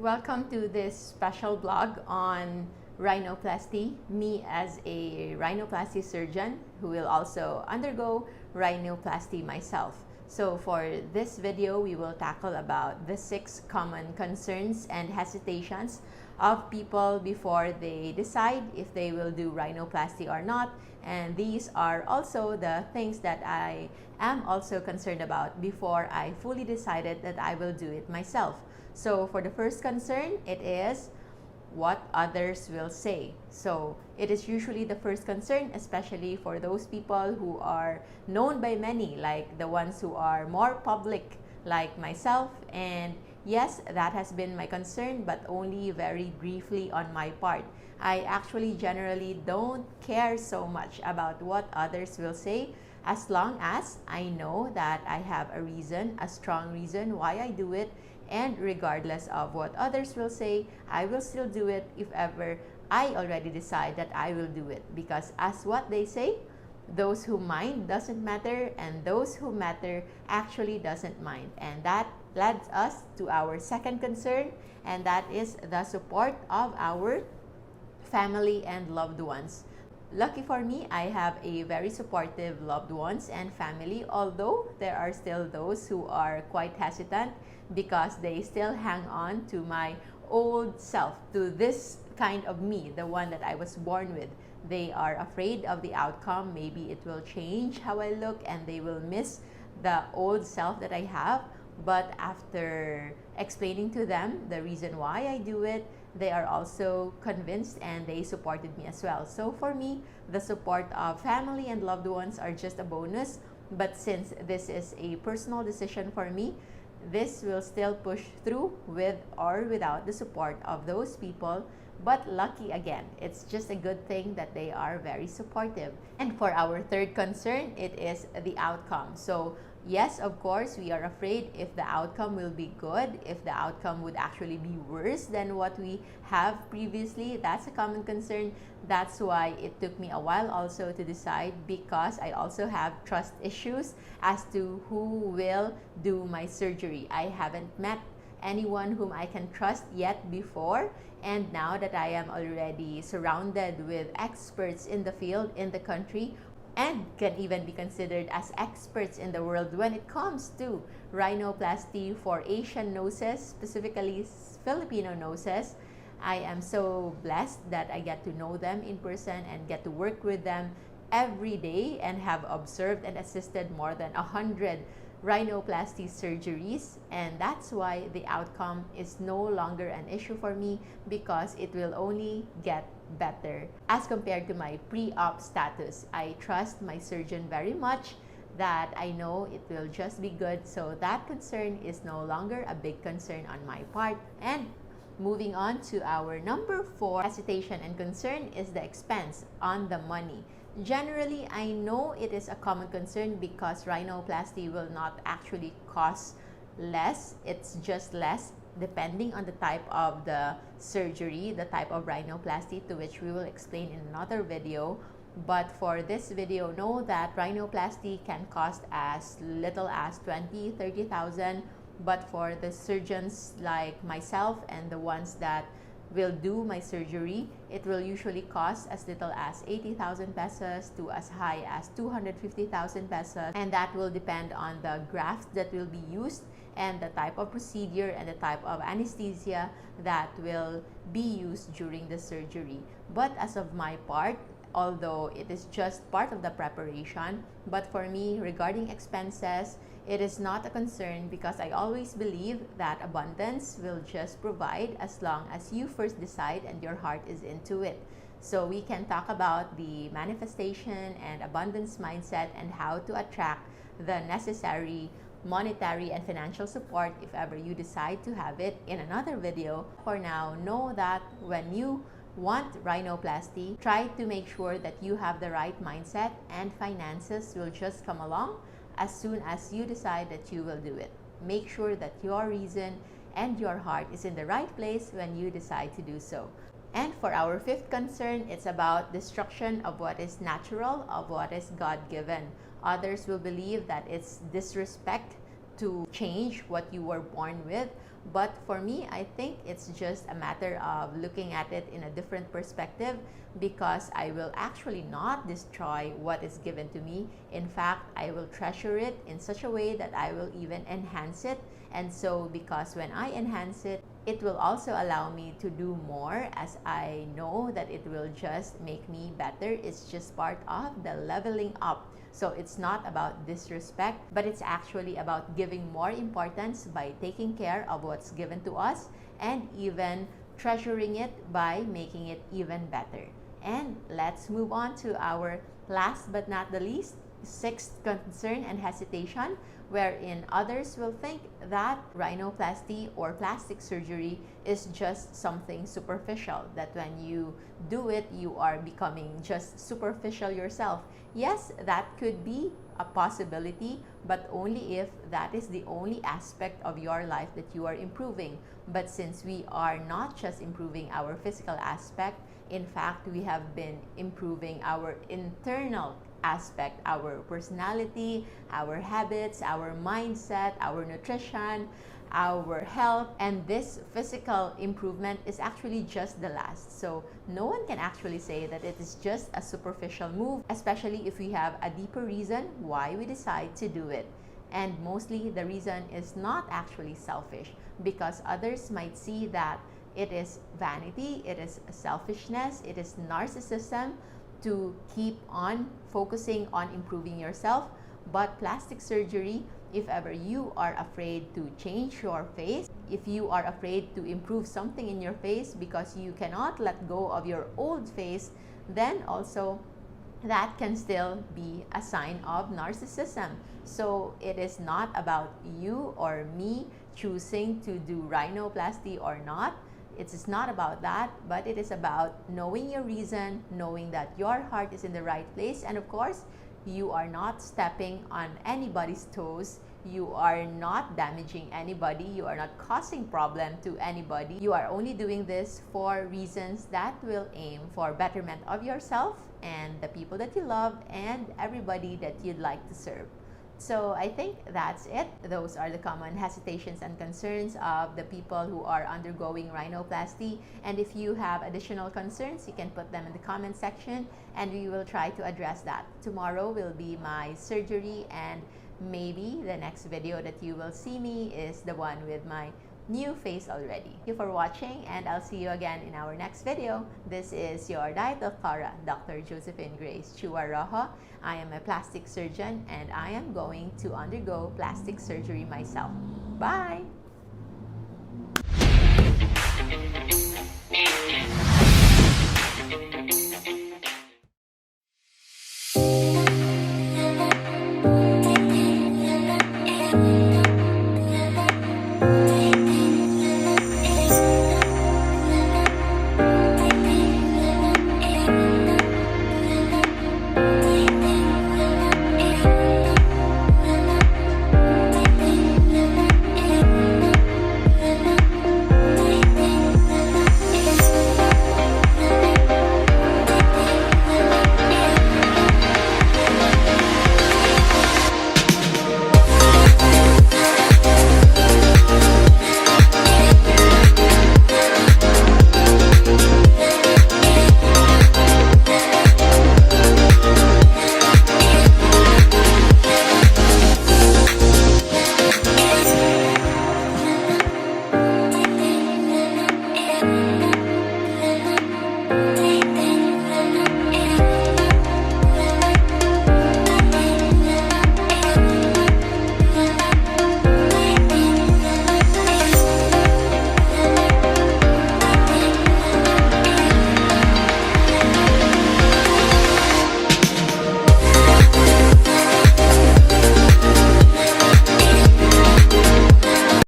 Welcome to this special blog on rhinoplasty, me as a rhinoplasty surgeon who will also undergo rhinoplasty myself. So for this video, we will tackle about the 6 common concerns and hesitations of people before they decide if they will do rhinoplasty or not. And these are also the things that I am also concerned about before I fully decided that I will do it myself. So for the first concern, it is what others will say. So it is usually the first concern, especially for those people who are known by many, like the ones who are more public, like myself. And yes, that has been my concern, but only very briefly on my part. I actually generally don't care so much about what others will say, as long as I know that I have a reason, a strong reason why I do it. And regardless of what others will say, I will still do it if ever I already decide that I will do it. Because as what they say, those who mind doesn't matter, and those who matter actually doesn't mind. And that leads us to our second concern, and that is the support of our family and loved ones. Lucky for me, I have a very supportive loved ones and family, although there are still those who are quite hesitant because they still hang on to my old self, to this kind of me, the one that I was born with. They are afraid of the outcome. Maybe it will change how I look and they will miss the old self that I have. But after explaining to them the reason why I do it, they are also convinced and they supported me as well. So for me, the support of family and loved ones are just a bonus. But since this is a personal decision for me, this will still push through with or without the support of those people. But lucky again, it's just a good thing that they are very supportive. And for our third concern, it is the outcome. So yes, of course, we are afraid if the outcome will be good, if the outcome would actually be worse than what we have previously. That's a common concern. That's why it took me a while also to decide, because I also have trust issues as to who will do my surgery. I haven't met anyone whom I can trust yet before, and now that I am already surrounded with experts in the field, in the country, and can even be considered as experts in the world when it comes to rhinoplasty for Asian noses, specifically Filipino noses, I am so blessed that I get to know them in person and get to work with them every day and have observed and assisted more than 100 rhinoplasty surgeries. And that's why the outcome is no longer an issue for me, because it will only get better as compared to my pre-op status. I trust my surgeon very much that I know it will just be good. So that concern is no longer a big concern on my part. And moving on to our number 4 hesitation and concern is the expense on the money. Generally, I know it is a common concern because rhinoplasty will not actually cost less. It's just less depending on the type of the surgery, the type of rhinoplasty, to which we will explain in another video. But for this video, know that rhinoplasty can cost as little as 20,000-30,000. But for the surgeons like myself and the ones that will do my surgery, it will usually cost as little as 80,000 pesos to as high as 250,000 pesos. And that will depend on the grafts that will be used and the type of procedure and the type of anesthesia that will be used during the surgery. But as of my part, although it is just part of the preparation, but for me, regarding expenses, it is not a concern because I always believe that abundance will just provide as long as you first decide and your heart is into it. So we can talk about the manifestation and abundance mindset and how to attract the necessary monetary and financial support if ever you decide to have it in another video. For now, know that when you want rhinoplasty, try to make sure that you have the right mindset, and finances will just come along as soon as you decide that you will do it. Make sure that your reason and your heart is in the right place when you decide to do so. And for our 5th concern, it's about destruction of what is natural, of what is God-given. Others will believe that it's disrespect to change what you were born with, But for me, I think it's just a matter of looking at it in a different perspective, because I will actually not destroy what is given to me. In fact, I will treasure it in such a way that I will even enhance it. And so, because when I enhance it, it will also allow me to do more, as I know that it will just make me better. It's just part of the leveling up. So it's not about disrespect, but it's actually about giving more importance by taking care of what's given to us, and even treasuring it by making it even better. And let's move on to our last but not the least, sixth concern and hesitation, wherein others will think that rhinoplasty or plastic surgery is just something superficial, that when you do it, you are becoming just superficial yourself. Yes, that could be a possibility, but only if that is the only aspect of your life that you are improving. But since we are not just improving our physical aspect, in fact, we have been improving our internal aspect, our personality, our habits, our mindset, our nutrition, our health, and this physical improvement is actually just the last. So no one can actually say that it is just a superficial move, especially if we have a deeper reason why we decide to do it. And mostly the reason is not actually selfish, because others might see that it is vanity, it is selfishness, it is narcissism to keep on focusing on improving yourself. But plastic surgery, if ever you are afraid to change your face, if you are afraid to improve something in your face because you cannot let go of your old face, then also that can still be a sign of narcissism. So it is not about you or me choosing to do rhinoplasty or not. It is not about that, but it is about knowing your reason, knowing that your heart is in the right place, and of course, you are not stepping on anybody's toes. You are not damaging anybody. You are not causing problem to anybody. You are only doing this for reasons that will aim for betterment of yourself and the people that you love and everybody that you'd like to serve. So I think that's it. Those are the common hesitations and concerns of the people who are undergoing rhinoplasty. And if you have additional concerns, you can put them in the comment section and we will try to address that. Tomorrow will be my surgery, and maybe the next video that you will see me is the one with my new face already. Thank you for watching, and I'll see you again in our next video. This is your Diet of Clara, Dr. Josephine Grace Chua Rojo. I am a plastic surgeon and I am going to undergo plastic surgery myself. Bye!